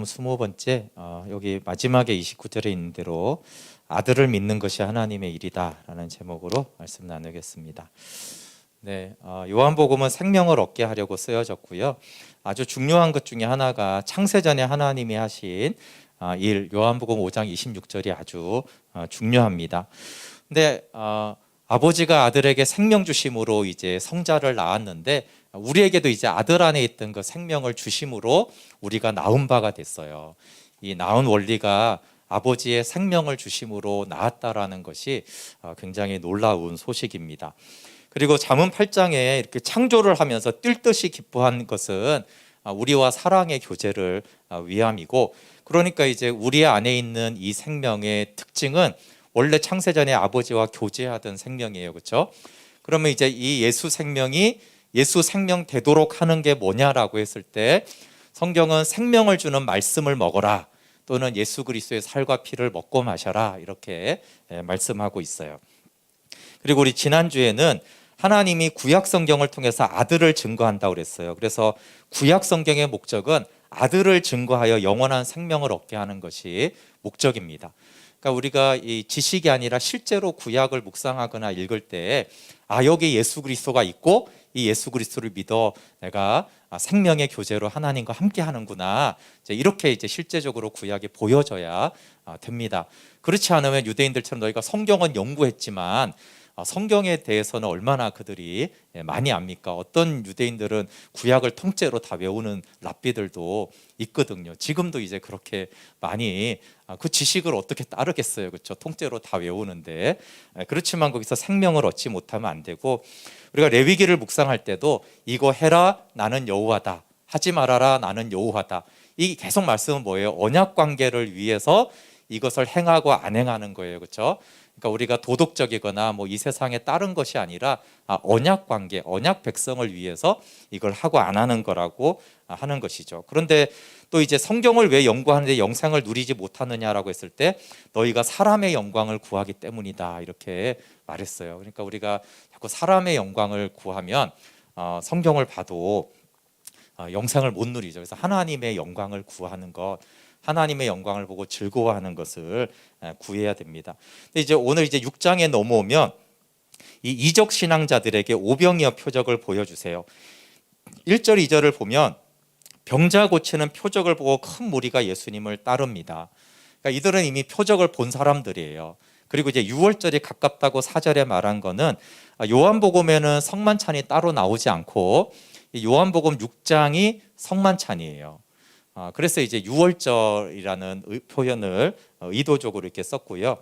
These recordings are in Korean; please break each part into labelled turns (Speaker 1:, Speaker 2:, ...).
Speaker 1: 20번째 여기 마지막에 29절에 있는 대로 아들을 믿는 것이 하나님의 일이다라는 제목으로 말씀 나누겠습니다. 네, 요한복음은 생명을 얻게 하려고 쓰여졌고요. 아주 중요한 것 중에 하나가 창세전에 하나님이 하신 일, 요한복음 5장 26절이 아주 중요합니다. 근데 아버지가 아들에게 생명 주심으로 이제 성자를 낳았는데 우리에게도 이제 아들 안에 있던 그 생명을 주심으로 우리가 낳은 바가 됐어요. 이 낳은 원리가 아버지의 생명을 주심으로 낳았다라는 것이 굉장히 놀라운 소식입니다. 그리고 잠언 8장에 이렇게 창조를 하면서 뛸 듯이 기뻐한 것은 우리와 사랑의 교제를 위함이고, 그러니까 이제 우리 안에 있는 이 생명의 특징은 원래 창세전에 아버지와 교제하던 생명이에요, 그렇죠? 그러면 이제 이 예수 생명이 예수 생명 되도록 하는 게 뭐냐라고 했을 때, 성경은 생명을 주는 말씀을 먹어라, 또는 예수 그리스도의 살과 피를 먹고 마셔라, 이렇게 말씀하고 있어요. 그리고 우리 지난주에는 하나님이 구약 성경을 통해서 아들을 증거한다고 그랬어요. 그래서 구약 성경의 목적은 아들을 증거하여 영원한 생명을 얻게 하는 것이 목적입니다. 그러니까 우리가 이 지식이 아니라 실제로 구약을 묵상하거나 읽을 때, 여기 예수 그리스도가 있고 이 예수 그리스도를 믿어 내가 생명의 교제로 하나님과 함께 하는구나, 이렇게 이제 실제적으로 구약이 보여져야 됩니다. 그렇지 않으면 유대인들처럼 너희가 성경은 연구했지만 성경에 대해서는 얼마나 그들이 많이 압니까? 어떤 유대인들은 구약을 통째로 다 외우는 랍비들도 있거든요. 지금도 이제 그렇게 많이 그 지식을 어떻게 따르겠어요, 그렇죠? 통째로 다 외우는데. 그렇지만 거기서 생명을 얻지 못하면 안 되고, 우리가 레위기를 묵상할 때도 이거 해라, 나는 여호와다, 하지 말아라, 나는 여호와다, 이 계속 말씀은 뭐예요? 언약 관계를 위해서 이것을 행하고 안 행하는 거예요, 그렇죠? 그러니까 우리가 도덕적이거나 뭐 이 세상에 따른 것이 아니라 언약 관계, 언약 백성을 위해서 이걸 하고 안 하는 거라고 하는 것이죠. 그런데 또 이제 성경을 왜 연구하는데 영생을 누리지 못하느냐라고 했을 때, 너희가 사람의 영광을 구하기 때문이다, 이렇게 말했어요. 그러니까 우리가 자꾸 사람의 영광을 구하면 성경을 봐도 영생을 못 누리죠. 그래서 하나님의 영광을 구하는 것, 하나님의 영광을 보고 즐거워하는 것을 구해야 됩니다. 근데 이제 오늘 이제 6장에 넘어오면 이 이적 신앙자들에게 오병이어 표적을 보여주세요. 1절 2절을 보면 병자 고치는 표적을 보고 큰 무리가 예수님을 따릅니다. 그러니까 이들은 이미 표적을 본 사람들이에요. 그리고 이제 6월절이 가깝다고 4절에 말한 거는, 요한복음에는 성만찬이 따로 나오지 않고 요한복음 6장이 성만찬이에요. 그래서 이제 6월절이라는 표현을 의도적으로 이렇게 썼고요.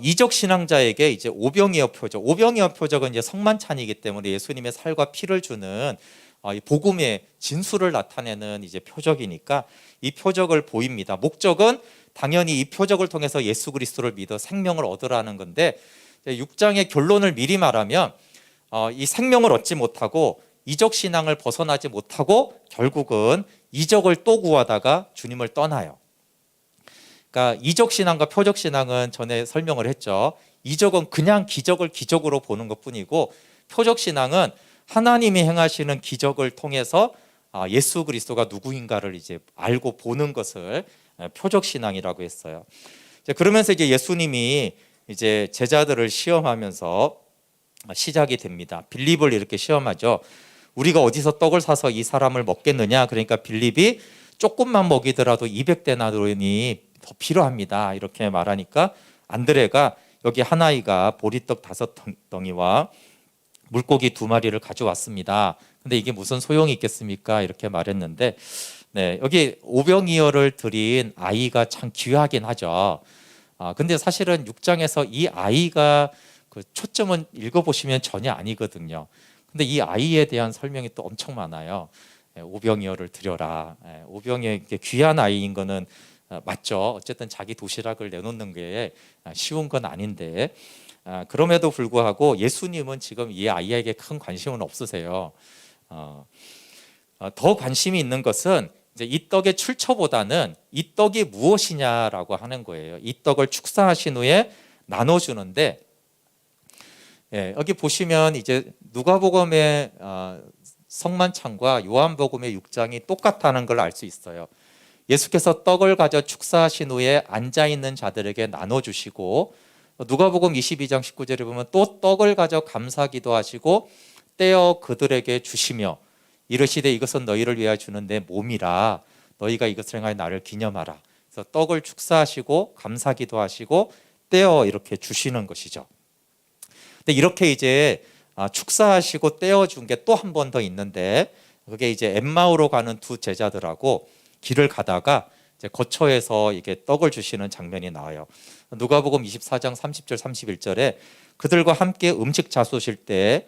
Speaker 1: 이적 신앙자에게 이제 오병이어 표적, 오병이어 표적은 이제 성만찬이기 때문에 예수님의 살과 피를 주는 이 복음의 진수를 나타내는 이제 표적이니까 이 표적을 보입니다. 목적은 당연히 이 표적을 통해서 예수 그리스도를 믿어 생명을 얻으라는 건데, 6장의 결론을 미리 말하면 이 생명을 얻지 못하고 이적 신앙을 벗어나지 못하고 결국은 이적을 또 구하다가 주님을 떠나요. 그러니까 이적 신앙과 표적 신앙은 전에 설명을 했죠. 이적은 그냥 기적을 기적으로 보는 것뿐이고, 표적 신앙은 하나님이 행하시는 기적을 통해서 예수 그리스도가 누구인가를 이제 알고 보는 것을 표적 신앙이라고 했어요. 그러면서 이제 예수님이 이제 제자들을 시험하면서 시작이 됩니다. 빌립을 이렇게 시험하죠. 우리가 어디서 떡을 사서 이 사람을 먹겠느냐? 그러니까 빌립이 조금만 먹이더라도 200데나리온이 더 필요합니다, 이렇게 말하니까 안드레가 여기 한 아이가 보리떡 5덩이와 물고기 2마리를 가져왔습니다. 근데 이게 무슨 소용이 있겠습니까? 이렇게 말했는데, 여기 오병이어를 드린 아이가 참 귀하긴 하죠. 근데 사실은 6장에서 이 아이가 그 초점은 읽어보시면 전혀 아니거든요. 근데 이 아이에 대한 설명이 또 엄청 많아요. 오병이어를 드려라. 오병이어 귀한 아이인 거는 맞죠. 어쨌든 자기 도시락을 내놓는 게 쉬운 건 아닌데, 그럼에도 불구하고 예수님은 지금 이 아이에게 큰 관심은 없으세요. 더 관심이 있는 것은 이제 이 떡의 출처보다는 이 떡이 무엇이냐라고 하는 거예요. 이 떡을 축사하신 후에 나눠주는데, 여기 보시면 이제 누가복음의 성만찬과 요한복음의 6장이 똑같다는 걸 알 수 있어요. 예수께서 떡을 가져 축사하신 후에 앉아있는 자들에게 나눠주시고, 누가복음 22장 19절에 보면 또 떡을 가져 감사기도 하시고 떼어 그들에게 주시며 이르시되 이것은 너희를 위하여 주는 내 몸이라 너희가 이것을 행하여 나를 기념하라. 그래서 떡을 축사하시고 감사기도 하시고 떼어 이렇게 주시는 것이죠. 근데 이렇게 이제 축사하시고 떼어 준 게 또 한 번 더 있는데, 그게 이제 엠마오로 가는 두 제자들하고 길을 가다가 이제 거처에서 이게 떡을 주시는 장면이 나와요. 누가복음 24장 30절 31절에 그들과 함께 음식 잡수실 때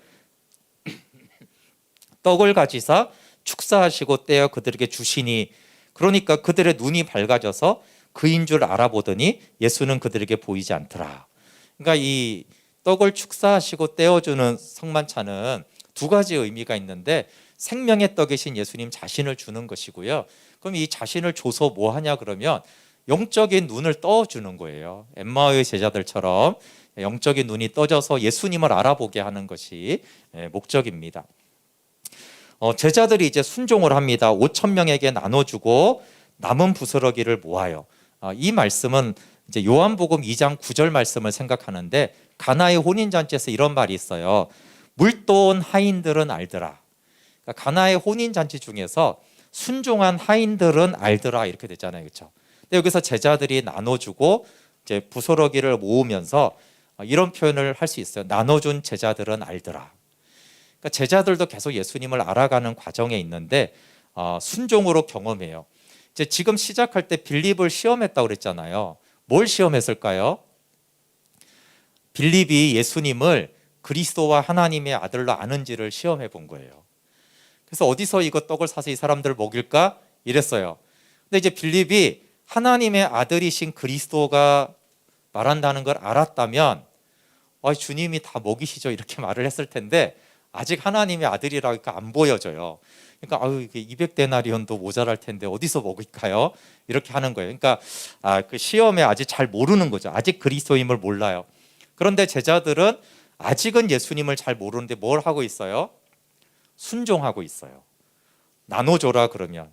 Speaker 1: 떡을 가지사 축사하시고 떼어 그들에게 주시니, 그러니까 그들의 눈이 밝아져서 그인 줄 알아보더니 예수는 그들에게 보이지 않더라. 그러니까 이 떡을 축사하시고 떼어주는 성만찬은 두 가지 의미가 있는데, 생명의 떡이신 예수님 자신을 주는 것이고요. 그럼 이 자신을 줘서 뭐 하냐 그러면 영적인 눈을 떠주는 거예요. 엠마오의 제자들처럼 영적인 눈이 떠져서 예수님을 알아보게 하는 것이 목적입니다. 제자들이 이제 순종을 합니다. 5천 명에게 나눠주고 남은 부스러기를 모아요. 이 말씀은 이제 요한복음 2장 9절 말씀을 생각하는데, 가나의 혼인잔치에서 이런 말이 있어요. 물도온 하인들은 알더라. 그러니까 가나의 혼인잔치 중에서 순종한 하인들은 알더라 이렇게 됐잖아요, 그렇죠? 근데 여기서 제자들이 나눠주고 이제 부스러기를 모으면서 이런 표현을 할 수 있어요. 나눠준 제자들은 알더라. 그러니까 제자들도 계속 예수님을 알아가는 과정에 있는데 순종으로 경험해요. 이제 지금 시작할 때 빌립을 시험했다고 그랬잖아요. 뭘 시험했을까요? 빌립이 예수님을 그리스도와 하나님의 아들로 아는지를 시험해 본 거예요. 그래서 어디서 이거 떡을 사서 이 사람들을 먹일까? 이랬어요. 근데 이제 빌립이 하나님의 아들이신 그리스도가 말한다는 걸 알았다면 주님이 다 먹이시죠 이렇게 말을 했을 텐데, 아직 하나님의 아들이라니까 안 보여져요. 그러니까 이게 200데나리온도 모자랄 텐데 어디서 먹을까요? 이렇게 하는 거예요. 그러니까 그 시험에 아직 잘 모르는 거죠. 아직 그리스도임을 몰라요. 그런데 제자들은 아직은 예수님을 잘 모르는데 뭘 하고 있어요? 순종하고 있어요. 나눠줘라 그러면.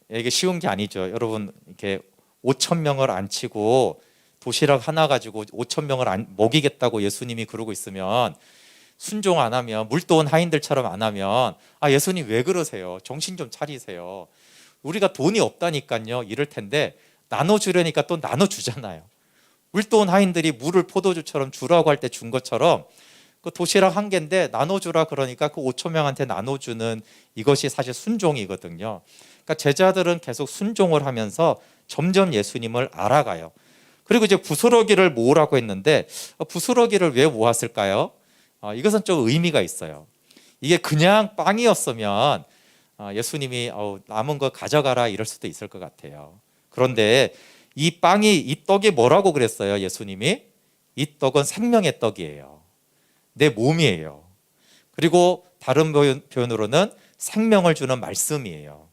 Speaker 1: 이게 쉬운 게 아니죠. 여러분, 이렇게 5천 명을 앉히고 도시락 하나 가지고 5천 명을 먹이겠다고 예수님이 그러고 있으면, 순종 안 하면, 물도온 하인들처럼 안 하면 예수님 왜 그러세요? 정신 좀 차리세요. 우리가 돈이 없다니까요 이럴 텐데, 나눠주려니까 또 나눠주잖아요. 물도온 하인들이 물을 포도주처럼 주라고 할 때 준 것처럼 그 도시락 한 개인데 나눠주라 그러니까 그 5천 명한테 나눠주는 이것이 사실 순종이거든요. 그러니까 제자들은 계속 순종을 하면서 점점 예수님을 알아가요. 그리고 이제 부스러기를 모으라고 했는데 부스러기를 왜 모았을까요? 이것은 좀 의미가 있어요. 이게 그냥 빵이었으면 예수님이 남은 거 가져가라 이럴 수도 있을 것 같아요. 그런데 이 떡이 뭐라고 그랬어요? 예수님이 이 떡은 생명의 떡이에요. 내 몸이에요. 그리고 다른 표현으로는 생명을 주는 말씀이에요.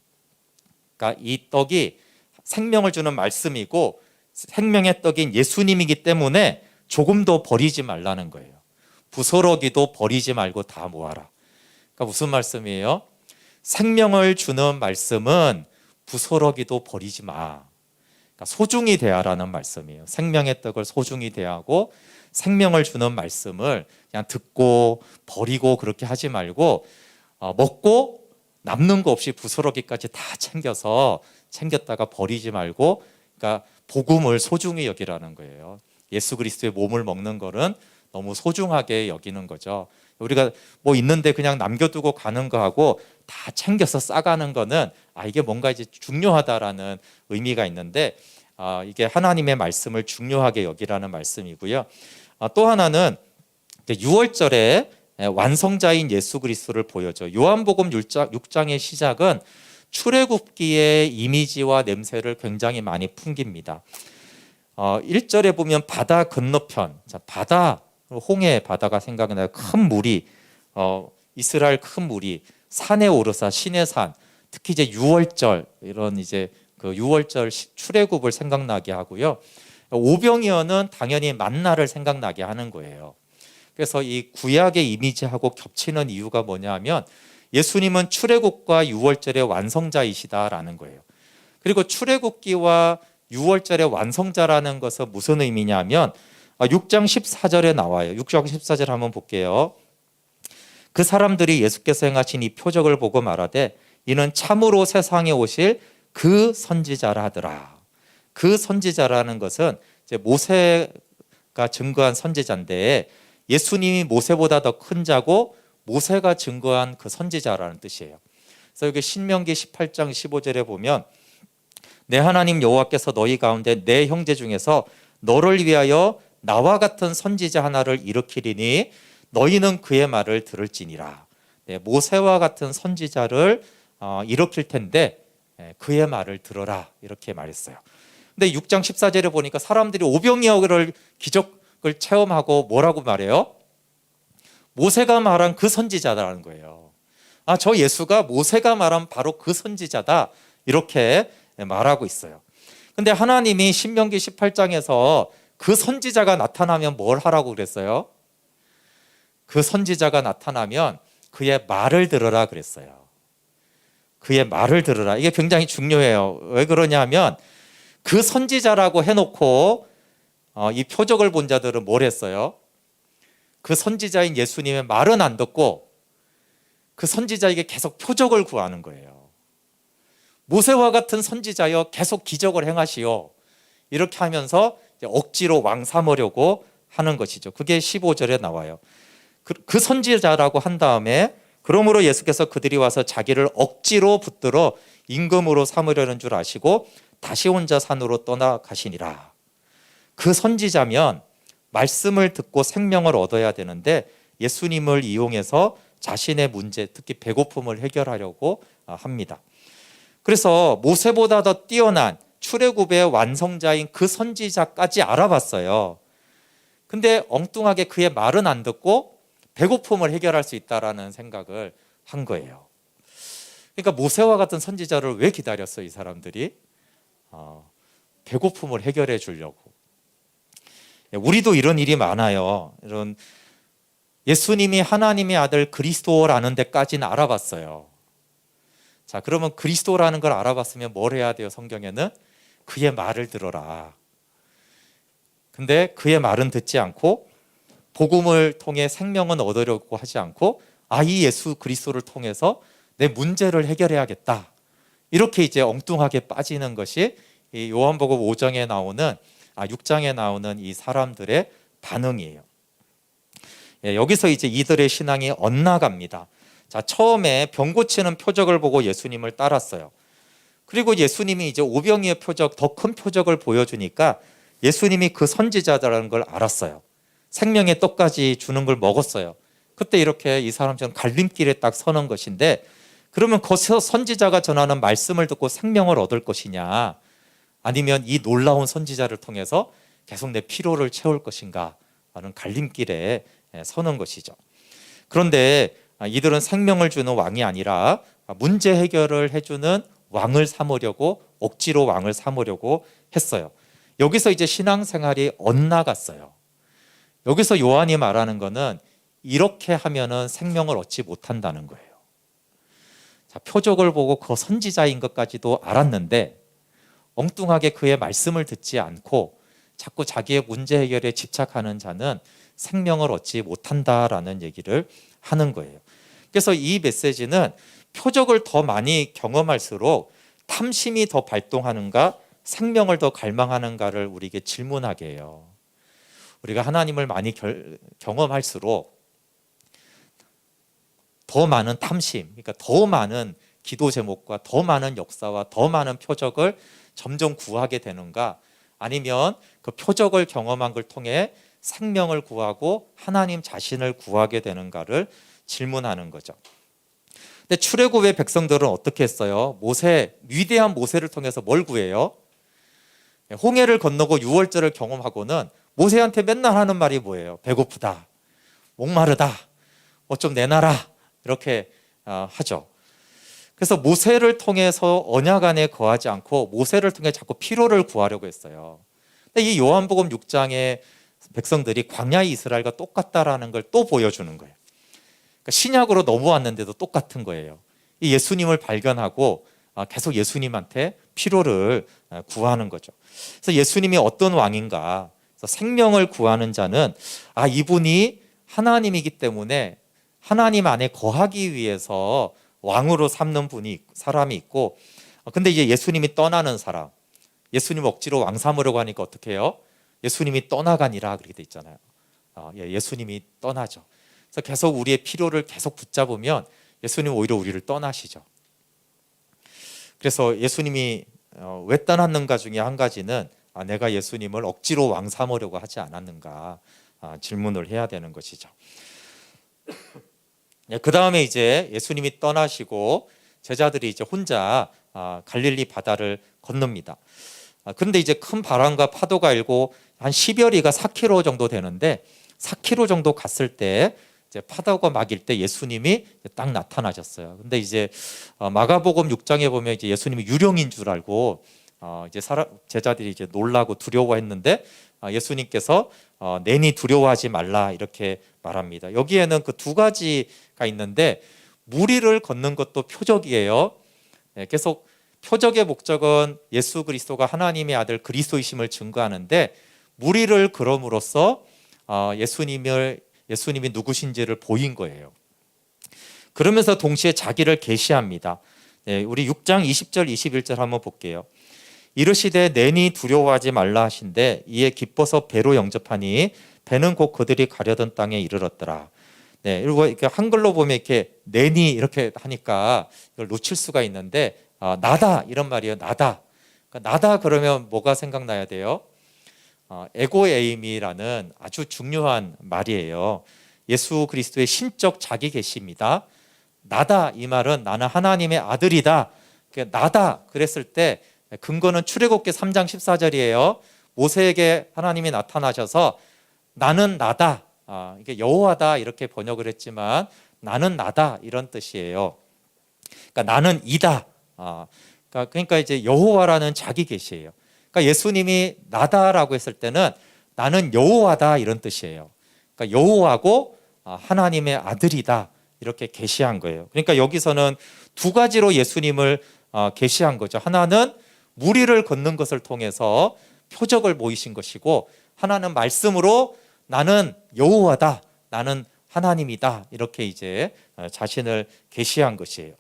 Speaker 1: 그러니까 이 떡이 생명을 주는 말씀이고 생명의 떡인 예수님이기 때문에 조금도 버리지 말라는 거예요. 부스러기도 버리지 말고 다 모아라. 그러니까 무슨 말씀이에요? 생명을 주는 말씀은 부스러기도 버리지 마. 그러니까 소중히 대하라는 말씀이에요. 생명의 떡을 소중히 대하고 생명을 주는 말씀을 그냥 듣고 버리고 그렇게 하지 말고 먹고 남는 거 없이 부스러기까지 다 챙겼다가 버리지 말고, 그러니까 복음을 소중히 여기라는 거예요. 예수 그리스도의 몸을 먹는 거는 너무 소중하게 여기는 거죠. 우리가 뭐 있는데 그냥 남겨두고 가는 거하고 다 챙겨서 싸가는 거는 이게 뭔가 이제 중요하다라는 의미가 있는데, 이게 하나님의 말씀을 중요하게 여기라는 말씀이고요. 또 하나는 6월절에 완성자인 예수 그리스도를 보여줘. 요한복음 6장의 시작은 출애굽기의 이미지와 냄새를 굉장히 많이 풍깁니다. 1절에 보면 바다 건너편, 바다, 홍해 바다가 생각나요. 큰 물이, 이스라엘 큰 물이 산에 오르사 시내산, 특히 이제 6월절 이런 이제 그 6월절 출애굽을 생각나게 하고요. 오병이어는 당연히 만나를 생각나게 하는 거예요. 그래서 이 구약의 이미지하고 겹치는 이유가 뭐냐면 예수님은 출애굽과 6월절의 완성자이시다라는 거예요. 그리고 출애굽기와 유월절의 완성자라는 것은 무슨 의미냐면 6장 14절에 나와요. 6장 14절 한번 볼게요. 그 사람들이 예수께서 행하신 이 표적을 보고 말하되 이는 참으로 세상에 오실 그 선지자라 하더라. 그 선지자라는 것은 이제 모세가 증거한 선지자인데 예수님이 모세보다 더 큰 자고 모세가 증거한 그 선지자라는 뜻이에요. 그래서 여기 신명기 18장 15절에 보면 내 하나님 여호와께서 너희 가운데 내 형제 중에서 너를 위하여 나와 같은 선지자 하나를 일으키리니 너희는 그의 말을 들을지니라. 모세와 같은 선지자를 일으킬 텐데 그의 말을 들어라 이렇게 말했어요. 근데 6장 14절에 보니까 사람들이 오병이어를 기적을 체험하고 뭐라고 말해요? 모세가 말한 그 선지자다라는 거예요. 저 예수가 모세가 말한 바로 그 선지자다 이렇게 말하고 있어요. 근데 하나님이 신명기 18장에서 그 선지자가 나타나면 뭘 하라고 그랬어요? 그 선지자가 나타나면 그의 말을 들으라 그랬어요. 그의 말을 들으라. 이게 굉장히 중요해요. 왜 그러냐면 그 선지자라고 해놓고 이 표적을 본 자들은 뭘 했어요? 그 선지자인 예수님의 말은 안 듣고 그 선지자에게 계속 표적을 구하는 거예요. 모세와 같은 선지자여 계속 기적을 행하시오. 이렇게 하면서 억지로 왕 삼으려고 하는 것이죠. 그게 15절에 나와요. 그 선지자라고 한 다음에 그러므로 예수께서 그들이 와서 자기를 억지로 붙들어 임금으로 삼으려는 줄 아시고 다시 혼자 산으로 떠나가시니라. 그 선지자면 말씀을 듣고 생명을 얻어야 되는데 예수님을 이용해서 자신의 문제, 특히 배고픔을 해결하려고 합니다. 그래서 모세보다 더 뛰어난 출애굽의 완성자인 그 선지자까지 알아봤어요. 근데 엉뚱하게 그의 말은 안 듣고 배고픔을 해결할 수 있다라는 생각을 한 거예요. 그러니까 모세와 같은 선지자를 왜 기다렸어요, 이 사람들이? 배고픔을 해결해 주려고. 우리도 이런 일이 많아요. 이런 예수님이 하나님의 아들 그리스도라는 데까지는 알아봤어요. 자, 그러면 그리스도라는 걸 알아봤으면 뭘 해야 돼요? 성경에는 그의 말을 들어라. 근데 그의 말은 듣지 않고 복음을 통해 생명은 얻으려고 하지 않고 이 예수 그리스도를 통해서 내 문제를 해결해야겠다. 이렇게 이제 엉뚱하게 빠지는 것이 이 요한복음 5장에 나오는 6장에 나오는 이 사람들의 반응이에요. 여기서 이제 이들의 신앙이 엇나갑니다. 자, 처음에 병 고치는 표적을 보고 예수님을 따랐어요. 그리고 예수님이 이제 오병이의 표적, 더 큰 표적을 보여주니까 예수님이 그 선지자다라는 걸 알았어요. 생명의 떡까지 주는 걸 먹었어요. 그때 이렇게 이 사람처럼 갈림길에 딱 서는 것인데 그러면 거기서 선지자가 전하는 말씀을 듣고 생명을 얻을 것이냐 아니면 이 놀라운 선지자를 통해서 계속 내 피로를 채울 것인가 하는 갈림길에 서는 것이죠. 그런데 이들은 생명을 주는 왕이 아니라 문제 해결을 해주는 왕을 삼으려고 억지로 왕을 삼으려고 했어요. 여기서 이제 신앙생활이 엇나갔어요. 여기서 요한이 말하는 거는 이렇게 하면은 생명을 얻지 못한다는 거예요. 자, 표적을 보고 그 선지자인 것까지도 알았는데 엉뚱하게 그의 말씀을 듣지 않고 자꾸 자기의 문제 해결에 집착하는 자는 생명을 얻지 못한다라는 얘기를 하는 거예요. 그래서 이 메시지는 표적을 더 많이 경험할수록 탐심이 더 발동하는가 생명을 더 갈망하는가를 우리에게 질문하게 해요. 우리가 하나님을 많이 경험할수록 더 많은 탐심, 그러니까 더 많은 기도 제목과 더 많은 역사와 더 많은 표적을 점점 구하게 되는가 아니면 그 표적을 경험한 걸 통해 생명을 구하고 하나님 자신을 구하게 되는가를 질문하는 거죠. 근데 출애굽의 백성들은 어떻게 했어요? 위대한 모세를 통해서 뭘 구해요? 홍해를 건너고 유월절을 경험하고는 모세한테 맨날 하는 말이 뭐예요? 배고프다, 목마르다, 뭐 좀 내놔라 이렇게 하죠. 그래서 모세를 통해서 언약 안에 거하지 않고 모세를 통해 자꾸 피로를 구하려고 했어요. 근데 이 요한복음 6장의 백성들이 광야 이스라엘과 똑같다라는 걸 또 보여주는 거예요. 그러니까 신약으로 넘어왔는데도 똑같은 거예요. 이 예수님을 발견하고 계속 예수님한테 필요를 구하는 거죠. 그래서 예수님이 어떤 왕인가? 그래서 생명을 구하는 자는 이분이 하나님이기 때문에 하나님 안에 거하기 위해서 왕으로 삼는 사람이 있고, 근데 이제 예수님이 떠나는 사람, 예수님 억지로 왕 삼으려고 하니까 어떻게 해요? 예수님이 떠나가니라 그렇게 돼 있잖아요. 예수님이 떠나죠. 그래서 계속 우리의 필요를 계속 붙잡으면 예수님 오히려 우리를 떠나시죠. 그래서 예수님이 왜 떠났는가 중에 한 가지는 내가 예수님을 억지로 왕 삼으려고 하지 않았는가 질문을 해야 되는 것이죠. 그 다음에 이제 예수님이 떠나시고 제자들이 이제 혼자 갈릴리 바다를 건넙니다. 근데 이제 큰 바람과 파도가 일고 한 10여리가 4km 정도 되는데 4km 정도 갔을 때 이제 파도가 막일 때 예수님이 딱 나타나셨어요. 근데 이제 마가복음 6장에 보면 이제 예수님이 유령인 줄 알고 이제 제자들이 이제 놀라고 두려워했는데 예수님께서 내니 두려워하지 말라 이렇게 말합니다. 여기에는 그 두 가지가 있는데 무리를 걷는 것도 표적이에요. 계속 표적의 목적은 예수 그리스도가 하나님의 아들 그리스도이심을 증거하는데 무리를 걸음으로써 예수님이 누구신지를 보인 거예요. 그러면서 동시에 자기를 계시합니다. 우리 6장 20절 21절 한번 볼게요. 이르시되 내니 두려워하지 말라 하신대 이에 기뻐서 배로 영접하니 배는 곧 그들이 가려던 땅에 이르렀더라. 그리고 이렇게 한글로 보면 이렇게 내니 이렇게 하니까 이걸 놓칠 수가 있는데 나다 이런 말이에요. 나다. 그러니까 나다 그러면 뭐가 생각나야 돼요? 에고에임이라는 아주 중요한 말이에요. 예수 그리스도의 신적 자기 계시입니다. 나다 이 말은 나는 하나님의 아들이다. 나다 그랬을 때 근거는 출애굽기 3장 14절이에요. 모세에게 하나님이 나타나셔서 나는 나다. 이게 여호와다 이렇게 번역을 했지만 나는 나다 이런 뜻이에요. 그러니까 나는 이다. 그러니까 이제 여호와라는 자기 계시예요. 그러니까 예수님이 나다라고 했을 때는 나는 여호와다 이런 뜻이에요. 그러니까 여호와고 하나님의 아들이다 이렇게 계시한 거예요. 그러니까 여기서는 두 가지로 예수님을 계시한 거죠. 하나는 무리를 걷는 것을 통해서 표적을 보이신 것이고 하나는 말씀으로 나는 여호와다, 나는 하나님이다 이렇게 이제 자신을 계시한 것이에요.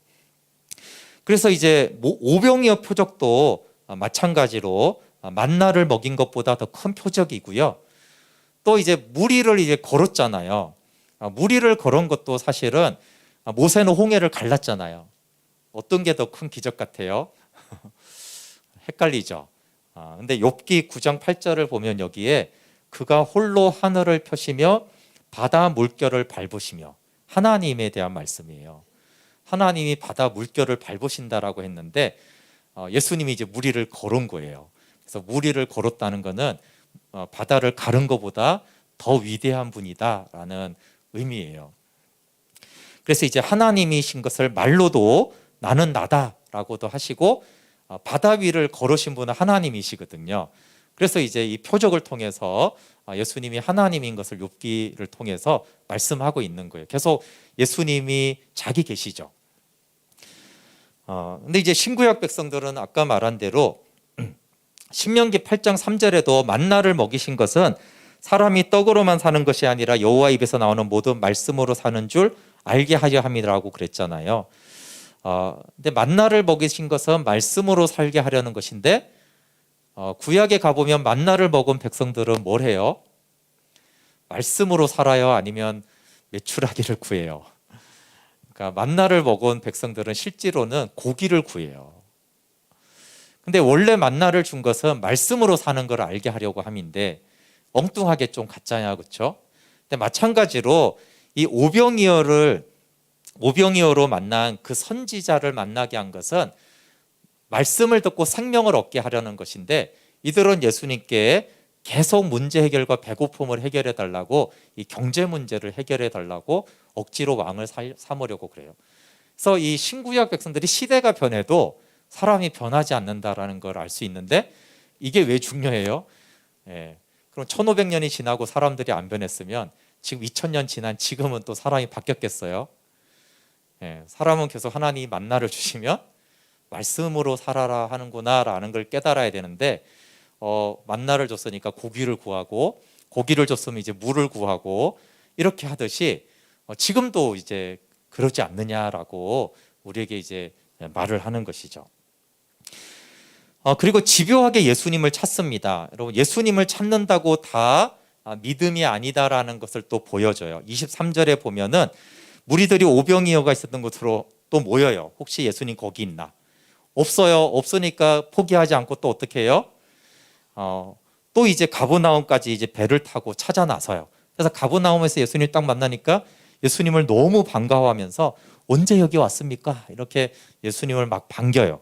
Speaker 1: 그래서 이제 오병이어 표적도 마찬가지로 만나를 먹인 것보다 더 큰 표적이고요. 또 이제 무리를 이제 걸었잖아요. 무리를 걸은 것도 사실은 모세는 홍해를 갈랐잖아요. 어떤 게 더 큰 기적 같아요? 헷갈리죠. 근데 욥기 9장 8절을 보면 여기에 그가 홀로 하늘을 펴시며 바다 물결을 밟으시며 하나님에 대한 말씀이에요. 하나님이 바다 물결을 밟으신다라고 했는데 예수님이 이제 무리를 걸은 거예요. 그래서 무리를 걸었다는 것은 바다를 가른 것보다 더 위대한 분이다라는 의미예요. 그래서 이제 하나님이신 것을 말로도 나는 나다라고도 하시고 바다 위를 걸으신 분은 하나님이시거든요. 그래서 이제 이 표적을 통해서 예수님이 하나님인 것을 욥기를 통해서 말씀하고 있는 거예요. 계속 예수님이 자기 계시죠. 근데 이제 신구약 백성들은 아까 말한 대로 신명기 8장 3절에도 만나를 먹이신 것은 사람이 떡으로만 사는 것이 아니라 여호와 입에서 나오는 모든 말씀으로 사는 줄 알게 하려 함이라고 그랬잖아요. 근데 만나를 먹이신 것은 말씀으로 살게 하려는 것인데 구약에 가보면 만나를 먹은 백성들은 뭘 해요? 말씀으로 살아요? 아니면 메추라기를 구해요? 그러니까 만나를 먹은 백성들은 실제로는 고기를 구해요. 근데 원래 만나를 준 것은 말씀으로 사는 걸 알게 하려고 함인데 엉뚱하게 좀 같잖아요, 그렇죠? 근데 마찬가지로 이 오병이어로 만난 그 선지자를 만나게 한 것은 말씀을 듣고 생명을 얻게 하려는 것인데 이들은 예수님께 계속 문제 해결과 배고픔을 해결해 달라고 이 경제 문제를 해결해 달라고 억지로 왕을 삼으려고 그래요. 그래서 이 신구약 백성들이 시대가 변해도 사람이 변하지 않는다라는 걸 알 수 있는데 이게 왜 중요해요? 그럼 1500년이 지나고 사람들이 안 변했으면 지금 2000년 지난 지금은 또 사람이 바뀌었겠어요? 사람은 계속 하나님이 만나를 주시면 말씀으로 살아라 하는구나라는 걸 깨달아야 되는데 만나를 줬으니까 고기를 구하고 고기를 줬으면 이제 물을 구하고 이렇게 하듯이 지금도 이제 그러지 않느냐라고 우리에게 이제 말을 하는 것이죠. 그리고 집요하게 예수님을 찾습니다. 여러분, 예수님을 찾는다고 다 믿음이 아니다라는 것을 또 보여줘요. 23절에 보면은 무리들이 오병이어가 있었던 곳으로 또 모여요. 혹시 예수님 거기 있나? 없어요. 없으니까 포기하지 않고 또 어떻게 해요? 또 이제 가버나움까지 이제 배를 타고 찾아 나서요. 그래서 가버나움에서 예수님 딱 만나니까 예수님을 너무 반가워하면서 언제 여기 왔습니까? 이렇게 예수님을 막 반겨요.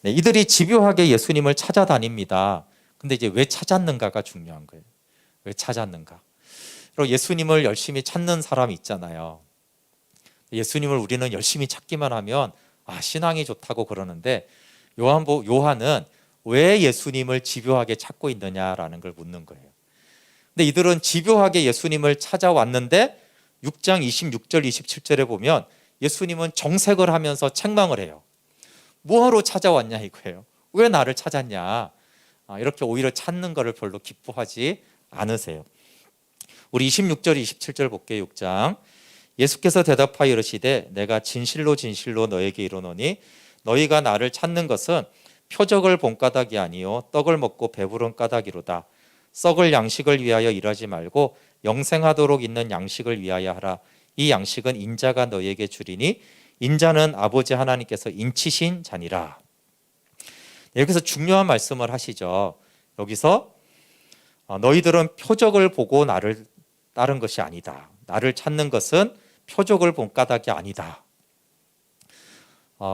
Speaker 1: 네, 이들이 집요하게 예수님을 찾아다닙니다. 근데 이제 왜 찾았는가가 중요한 거예요. 왜 찾았는가? 그리고 예수님을 열심히 찾는 사람이 있잖아요. 예수님을 우리는 열심히 찾기만 하면 신앙이 좋다고 그러는데 요한은 왜 예수님을 집요하게 찾고 있느냐라는 걸 묻는 거예요. 근데 이들은 집요하게 예수님을 찾아왔는데 6장 26절 27절에 보면 예수님은 정색을 하면서 책망을 해요. 뭐하러 찾아왔냐 이거예요. 왜 나를 찾았냐. 이렇게 오히려 찾는 것을 별로 기뻐하지 않으세요. 우리 26절 27절 볼게요. 6장. 예수께서 대답하여 이르시되 내가 진실로 진실로 너에게 이르노니 너희가 나를 찾는 것은 표적을 본 까닭이 아니요 떡을 먹고 배부른 까닭이로다. 썩을 양식을 위하여 일하지 말고 영생하도록 있는 양식을 위하여 하라. 이 양식은 인자가 너희에게 주리니 인자는 아버지 하나님께서 인치신 자니라. 여기서 중요한 말씀을 하시죠. 여기서 너희들은 표적을 보고 나를 따른 것이 아니다. 나를 찾는 것은 표적을 본 까닭이 아니다.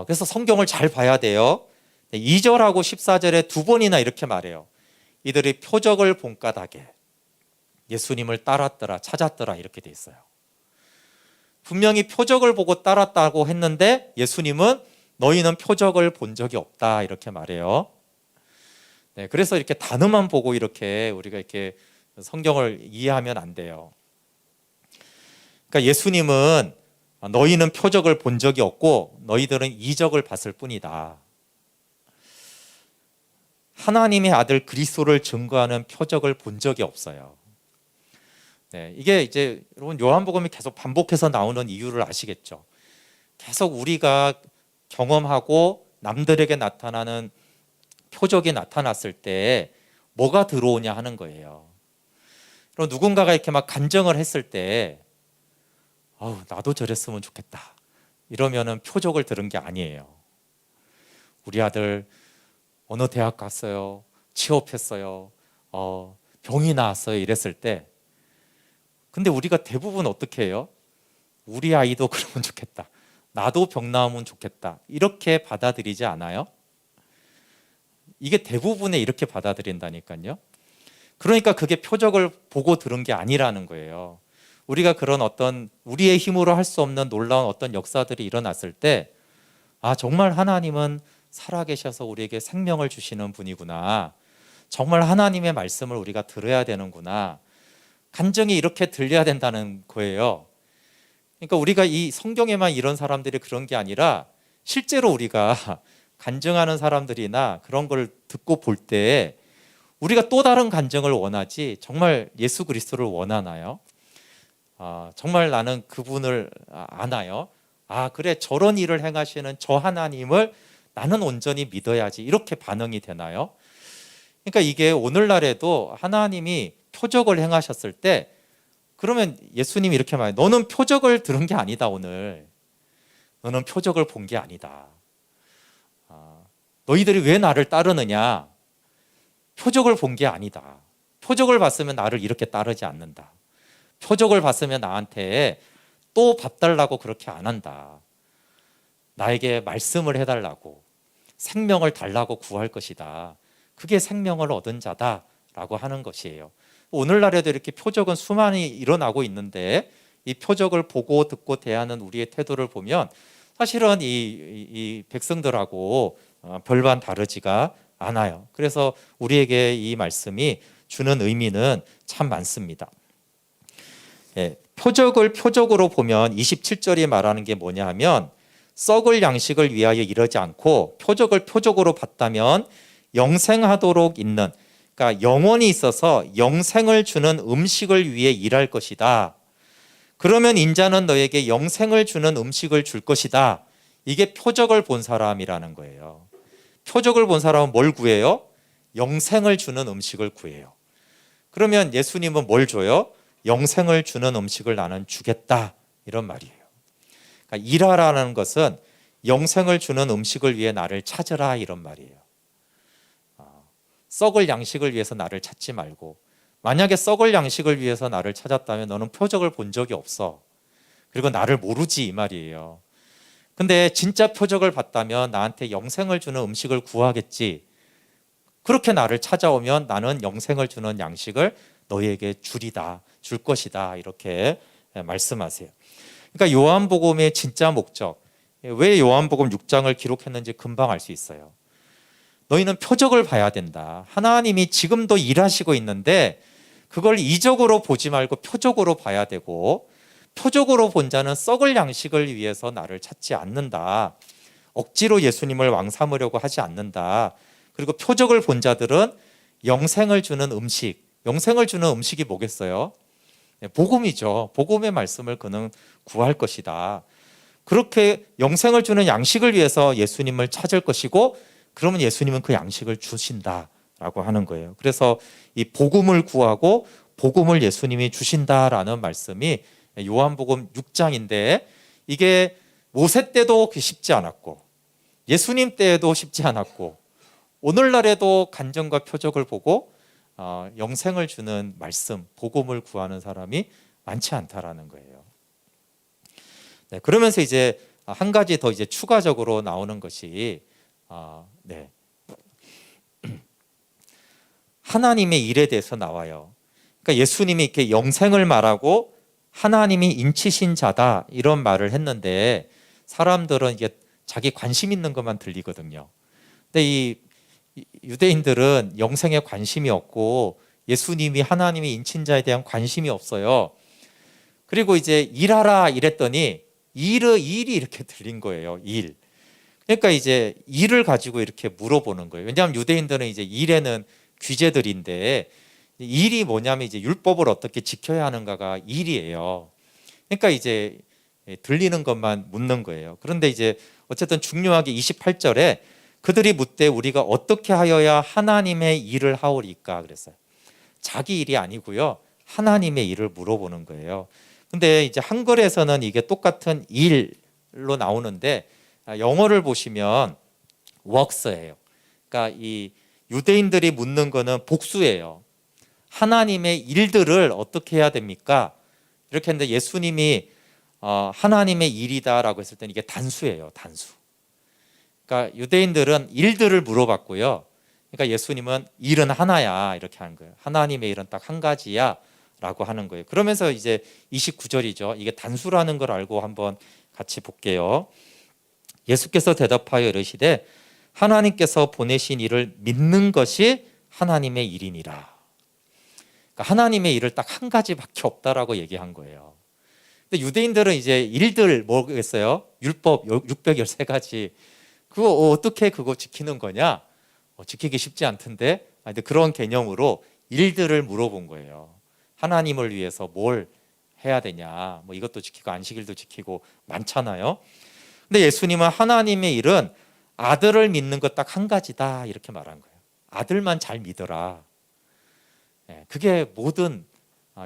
Speaker 1: 그래서 성경을 잘 봐야 돼요. 2절하고 14절에 두 번이나 이렇게 말해요. 이들이 표적을 본 까닭에 예수님을 따랐더라, 찾았더라 이렇게 돼 있어요. 분명히 표적을 보고 따랐다고 했는데 예수님은 너희는 표적을 본 적이 없다 이렇게 말해요. 네, 그래서 이렇게 단어만 보고 이렇게 우리가 이렇게 성경을 이해하면 안 돼요. 그러니까 예수님은 너희는 표적을 본 적이 없고 너희들은 이적을 봤을 뿐이다. 하나님의 아들 그리스도를 증거하는 표적을 본 적이 없어요. 네, 이게 이제 여러분 요한복음이 계속 반복해서 나오는 이유를 아시겠죠? 계속 우리가 경험하고 남들에게 나타나는 표적이 나타났을 때 뭐가 들어오냐 하는 거예요. 그럼 누군가가 이렇게 막 간증을 했을 때 나도 저랬으면 좋겠다 이러면은 표적을 들은 게 아니에요. 우리 아들 어느 대학 갔어요, 취업했어요, 병이 나왔어요 이랬을 때 근데 우리가 대부분 어떻게 해요? 우리 아이도 그러면 좋겠다, 나도 병 나으면 좋겠다 이렇게 받아들이지 않아요? 이게 대부분의 이렇게 받아들인다니까요. 그러니까 그게 표적을 보고 들은 게 아니라는 거예요. 우리가 그런 어떤 우리의 힘으로 할 수 없는 놀라운 어떤 역사들이 일어났을 때 정말 하나님은 살아계셔서 우리에게 생명을 주시는 분이구나, 정말 하나님의 말씀을 우리가 들어야 되는구나, 간증이 이렇게 들려야 된다는 거예요. 그러니까 우리가 이 성경에만 이런 사람들이 그런 게 아니라 실제로 우리가 간증하는 사람들이나 그런 걸 듣고 볼 때 우리가 또 다른 간증을 원하지 정말 예수 그리스도를 원하나요? 정말 나는 그분을 아나요? 그래 저런 일을 행하시는 저 하나님을 나는 온전히 믿어야지 이렇게 반응이 되나요? 그러니까 이게 오늘날에도 하나님이 표적을 행하셨을 때 그러면 예수님이 이렇게 말해요. 너는 표적을 들은 게 아니다. 오늘 너는 표적을 본 게 아니다. 너희들이 왜 나를 따르느냐? 표적을 본 게 아니다. 표적을 봤으면 나를 이렇게 따르지 않는다. 표적을 봤으면 나한테 또 밥 달라고 그렇게 안 한다. 나에게 말씀을 해달라고, 생명을 달라고 구할 것이다. 그게 생명을 얻은 자다라고 하는 것이에요. 오늘날에도 이렇게 표적은 수많이 일어나고 있는데 이 표적을 보고 듣고 대하는 우리의 태도를 보면 사실은 이 백성들하고 별반 다르지가 않아요. 그래서 우리에게 이 말씀이 주는 의미는 참 많습니다. 표적을 표적으로 보면 27절이 말하는 게 뭐냐 하면 썩을 양식을 위하여 이르지 않고 표적을 표적으로 받다면 영생하도록 있는, 그러니까 영원히 있어서 영생을 주는 음식을 위해 일할 것이다. 그러면 인자는 너에게 영생을 주는 음식을 줄 것이다. 이게 표적을 본 사람이라는 거예요. 표적을 본 사람은 뭘 구해요? 영생을 주는 음식을 구해요. 그러면 예수님은 뭘 줘요? 영생을 주는 음식을 나는 주겠다, 이런 말이에요. 그러니까 일하라는 것은 영생을 주는 음식을 위해 나를 찾으라, 이런 말이에요. 썩을 양식을 위해서 나를 찾지 말고, 만약에 썩을 양식을 위해서 나를 찾았다면 너는 표적을 본 적이 없어. 그리고 나를 모르지, 이 말이에요. 근데 진짜 표적을 봤다면 나한테 영생을 주는 음식을 구하겠지. 그렇게 나를 찾아오면 나는 영생을 주는 양식을 너희에게 주리다, 줄 것이다, 이렇게 말씀하세요. 그러니까 요한복음의 진짜 목적, 왜 요한복음 6장을 기록했는지 금방 알 수 있어요. 너희는 표적을 봐야 된다. 하나님이 지금도 일하시고 있는데 그걸 이적으로 보지 말고 표적으로 봐야 되고, 표적으로 본 자는 썩을 양식을 위해서 나를 찾지 않는다. 억지로 예수님을 왕 삼으려고 하지 않는다. 그리고 표적을 본 자들은 영생을 주는 음식, 영생을 주는 음식이 뭐겠어요? 복음이죠. 복음의 말씀을 그는 구할 것이다. 그렇게 영생을 주는 양식을 위해서 예수님을 찾을 것이고, 그러면 예수님은 그 양식을 주신다라고 하는 거예요. 그래서 이 복음을 구하고 복음을 예수님이 주신다라는 말씀이 요한복음 6장인데, 이게 모세 때도 쉽지 않았고 예수님 때에도 쉽지 않았고 오늘날에도 간증과 표적을 보고 영생을 주는 말씀, 복음을 구하는 사람이 많지 않다라는 거예요. 네, 그러면서 이제 한 가지 더 이제 추가적으로 나오는 것이 하나님의 일에 대해서 나와요. 그러니까 예수님이 이렇게 영생을 말하고 하나님이 인치신 자다, 이런 말을 했는데 사람들은 이게 자기 관심 있는 것만 들리거든요. 근데 이 유대인들은 영생에 관심이 없고 예수님이 하나님이 인친자에 대한 관심이 없어요. 그리고 이제 일하라 이랬더니 일이 이렇게 들린 거예요. 일. 그러니까 이제 일을 가지고 이렇게 물어보는 거예요. 왜냐하면 유대인들은 이제 일에는 귀재들인데, 일이 뭐냐면 이제 율법을 어떻게 지켜야 하는가가 일이에요. 그러니까 이제 들리는 것만 묻는 거예요. 그런데 이제 어쨌든 중요하게 28절에 그들이 묻되 우리가 어떻게 하여야 하나님의 일을 하오리까 그랬어요. 자기 일이 아니고요, 하나님의 일을 물어보는 거예요. 근데 이제 한글에서는 이게 똑같은 일로 나오는데 영어를 보시면 works예요. 그러니까 이 유대인들이 묻는 거는 복수예요. 하나님의 일들을 어떻게 해야 됩니까? 이렇게 했는데 예수님이 하나님의 일이다라고 했을 때는 이게 단수예요, 단수. 그러니까 유대인들은 일들을 물어봤고요. 그러니까 예수님은 일은 하나야, 이렇게 하는 거예요. 하나님의 일은 딱 한 가지야 라고 하는 거예요. 그러면서 이제 29절이죠. 이게 단수라는 걸 알고 한번 같이 볼게요. 예수께서 대답하여 이르시되 하나님께서 보내신 일을 믿는 것이 하나님의 일이니라. 그러니까 하나님의 일을 딱 한 가지밖에 없다라고 얘기한 거예요. 근데 유대인들은 이제 일들 뭐겠어요? 율법 613가지. 그거 어떻게 그거 지키는 거냐? 지키기 쉽지 않던데. 근데 그런 개념으로 일들을 물어본 거예요. 하나님을 위해서 뭘 해야 되냐? 뭐 이것도 지키고 안식일도 지키고 많잖아요. 근데 예수님은 하나님의 일은 아들을 믿는 것 딱 한 가지다, 이렇게 말한 거예요. 아들만 잘 믿어라. 그게 모든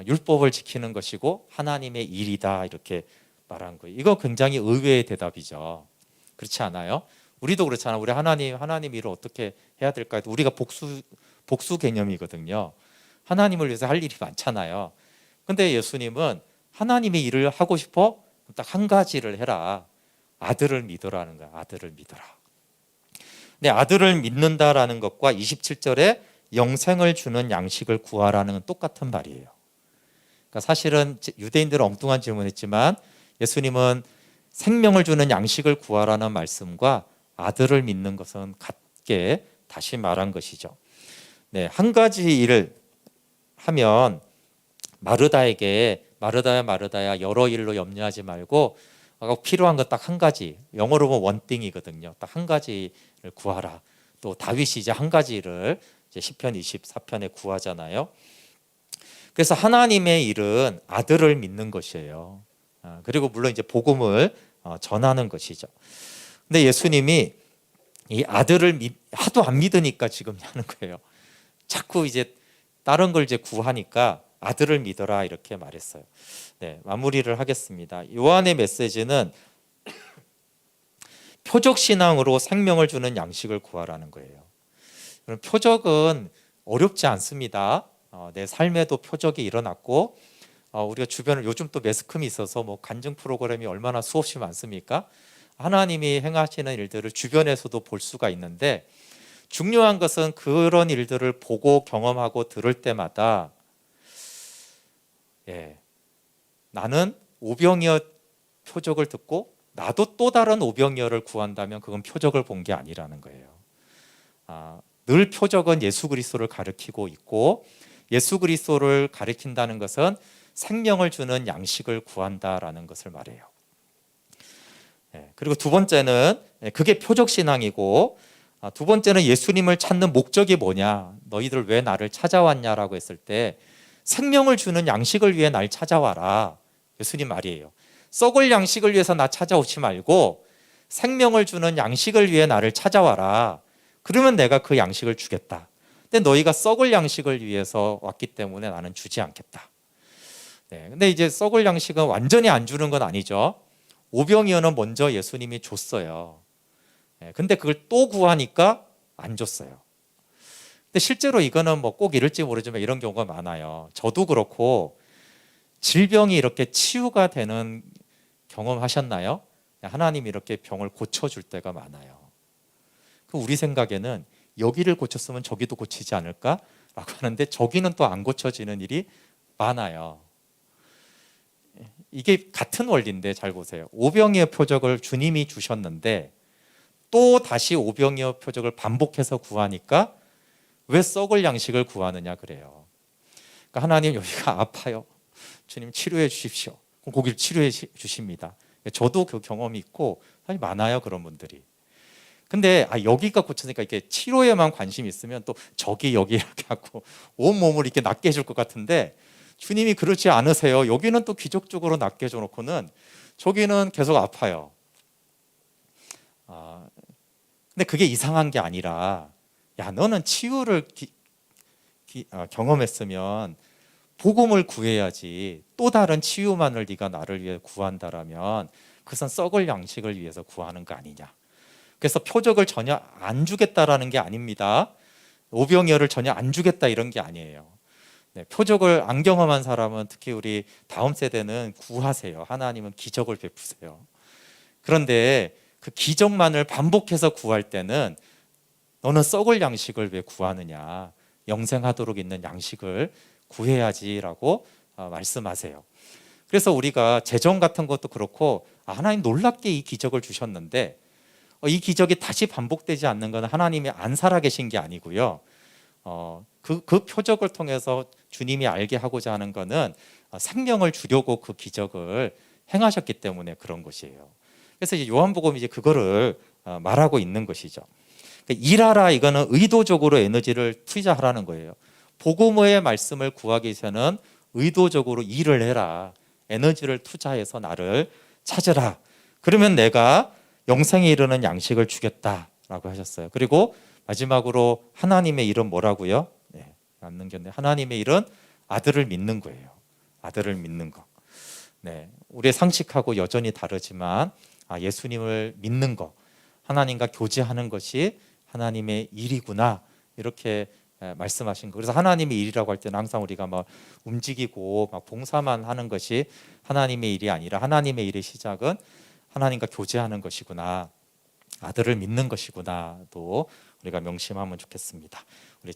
Speaker 1: 율법을 지키는 것이고 하나님의 일이다, 이렇게 말한 거예요. 이거 굉장히 의외의 대답이죠. 그렇지 않아요? 우리도 그렇잖아요. 우리 하나님 일을 어떻게 해야 될까? 우리가 복수 개념이거든요. 하나님을 위해서 할 일이 많잖아요. 근데 예수님은 하나님의 일을 하고 싶어? 딱 한 가지를 해라. 아들을 믿으라는 거야. 아들을 믿어라. 근데 아들을 믿는다라는 것과 27절에 영생을 주는 양식을 구하라는 건 똑같은 말이에요. 그러니까 사실은 유대인들은 엉뚱한 질문했지만 예수님은 생명을 주는 양식을 구하라는 말씀과 아들을 믿는 것은 같게 다시 말한 것이죠. 네, 한 가지 일을 하면 마르다야 여러 일로 염려하지 말고 필요한 건 딱 한 가지. 영어로 보면 원띵이거든요. 딱 한 가지를 구하라. 또 다윗이 이제 한 가지를 이제 시편 24편에 구하잖아요. 그래서 하나님의 일은 아들을 믿는 것이에요. 그리고 물론 이제 복음을 전하는 것이죠. 근데 예수님이 이 아들을 하도 안 믿으니까 지금 하는 거예요. 자꾸 이제 다른 걸 이제 구하니까 아들을 믿어라 이렇게 말했어요. 네, 마무리를 하겠습니다. 요한의 메시지는 표적 신앙으로 생명을 주는 양식을 구하라는 거예요. 표적은 어렵지 않습니다. 내 삶에도 표적이 일어났고 우리가 주변을 요즘 또 매스컴이 있어서 뭐 간증 프로그램이 얼마나 수없이 많습니까? 하나님이 행하시는 일들을 주변에서도 볼 수가 있는데 중요한 것은 그런 일들을 보고 경험하고 들을 때마다 나는 오병이어 표적을 듣고 나도 또 다른 오병이어를 구한다면 그건 표적을 본 게 아니라는 거예요. 늘 표적은 예수 그리스도를 가리키고 있고 예수 그리스도를 가리킨다는 것은 생명을 주는 양식을 구한다라는 것을 말해요. 그리고 두 번째는 그게 표적 신앙이고 두 번째는 예수님을 찾는 목적이 뭐냐? 너희들 왜 나를 찾아왔냐라고 했을 때 생명을 주는 양식을 위해 날 찾아와라. 예수님 말이에요. 썩을 양식을 위해서 나 찾아오지 말고 생명을 주는 양식을 위해 나를 찾아와라. 그러면 내가 그 양식을 주겠다. 근데 너희가 썩을 양식을 위해서 왔기 때문에 나는 주지 않겠다. 근데 이제 썩을 양식은 완전히 안 주는 건 아니죠. 오병이어는 먼저 예수님이 줬어요. 근데 그걸 또 구하니까 안 줬어요. 근데 실제로 이거는 뭐 꼭 이럴지 모르지만 이런 경우가 많아요. 저도 그렇고 질병이 이렇게 치유가 되는 경험하셨나요? 하나님이 이렇게 병을 고쳐줄 때가 많아요. 우리 생각에는 여기를 고쳤으면 저기도 고치지 않을까라고 하는데 저기는 또 안 고쳐지는 일이 많아요. 이게 같은 원리인데 잘 보세요. 오병이어 표적을 주님이 주셨는데 또 다시 오병이어 표적을 반복해서 구하니까 왜 썩을 양식을 구하느냐 그래요. 그러니까 하나님 여기가 아파요. 주님 치료해 주십시오. 그럼 거기를 치료해 주십니다. 저도 그 경험이 있고 사실 많아요 그런 분들이. 근데 여기가 고쳐지니까 이렇게 치료에만 관심이 있으면 또 저기 여기 이렇게 하고 온 몸을 이렇게 낫게 해줄 것 같은데 주님이 그렇지 않으세요. 여기는 또 기적적으로 낫게 해줘놓고는 저기는 계속 아파요. 근데 그게 이상한 게 아니라 야 너는 치유를 경험했으면 복음을 구해야지 또 다른 치유만을 네가 나를 위해 구한다라면 그것은 썩을 양식을 위해서 구하는 거 아니냐. 그래서 표적을 전혀 안 주겠다라는 게 아닙니다. 오병이어를 전혀 안 주겠다 이런 게 아니에요. 표적을 안 경험한 사람은 특히 우리 다음 세대는 구하세요. 하나님은 기적을 베푸세요. 그런데 그 기적만을 반복해서 구할 때는 너는 썩을 양식을 왜 구하느냐? 영생하도록 있는 양식을 구해야지라고 말씀하세요. 그래서 우리가 재정 같은 것도 그렇고 하나님 놀랍게 이 기적을 주셨는데 이 기적이 다시 반복되지 않는 것은 하나님이 안 살아계신 게 아니고요. 그 표적을 통해서 주님이 알게 하고자 하는 것은 생명을 주려고 그 기적을 행하셨기 때문에 그런 것이에요. 그래서 이제 요한복음이 이제 그거를 말하고 있는 것이죠. 그러니까 일하라 이거는 의도적으로 에너지를 투자하라는 거예요. 복음의 말씀을 구하기 위해서는 의도적으로 일을 해라. 에너지를 투자해서 나를 찾으라. 그러면 내가 영생에 이르는 양식을 주겠다라고 하셨어요. 그리고 마지막으로 하나님의 일은 뭐라고요? 안 넘겼네. 하나님의 일은 아들을 믿는 거예요. 아들을 믿는 거. 우리의 상식하고 여전히 다르지만 예수님을 믿는 거, 하나님과 교제하는 것이 하나님의 일이구나 이렇게 말씀하신 거. 그래서 하나님의 일이라고 할 때는 항상 우리가 막 움직이고 막 봉사만 하는 것이 하나님의 일이 아니라 하나님의 일의 시작은 하나님과 교제하는 것이구나, 아들을 믿는 것이구나 또 우리가 명심하면 좋겠습니다. 우리